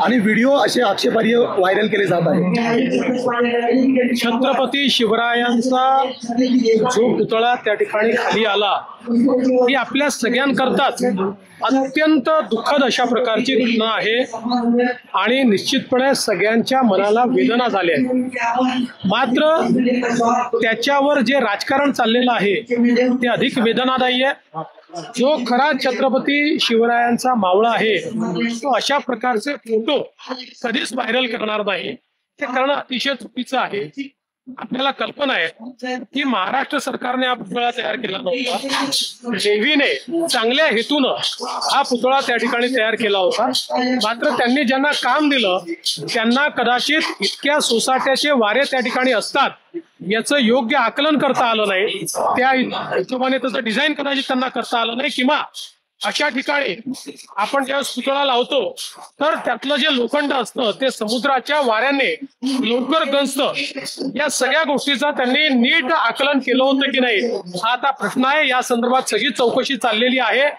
आणि व्हिडिओ असे आक्षेपार्ह व्हायरल केले जात आहेत। छत्रपती शिवरायांचा जो पुतळा त्या ठिकाणी खाली आला ही आपल्या सगळ्यांकरताच अत्यंत दुःखद अशा प्रकारची घटना आहे आणि निश्चितपणे सगळ्यांच्या मनाला वेदना झाल्या आहेत। मात्र त्याच्यावर जे राजकारण चाललेलं आहे ते अधिक वेदनादायी आहे। जो खरा छत्रपती शिवरायांचा मावळा आहे तो अशा प्रकारचे फोटो कधीच व्हायरल करणार नाही, ते करणं अतिशय चुकीचं आहे। आपल्याला कल्पना आहे की महाराष्ट्र सरकारने हा पुतळा तयार केला नव्हता, नेव्हीने चांगल्या हेतूनं हा पुतळा त्या ठिकाणी तयार केला होता। मात्र त्यांनी ज्यांना काम दिलं त्यांना कदाचित इतक्या सोसाट्याचे वारे त्या ठिकाणी असतात याचं योग्य आकलन करता आलं नाही, त्या हिशोबाने त्याचं डिझाईन कदाचित त्यांना करता आलं नाही, किंवा अशा ठिकाणी आपण ज्यावेळेस पुतळा लावतो तर त्यातलं जे लोखंड असतं ते समुद्राच्या वाऱ्याने लवकर गंजतं। या सगळ्या गोष्टीचा त्यांनी नीट आकलन केलं होतं की नाही हा आता प्रश्न आहे। या संदर्भात सगळी चौकशी चाललेली आहे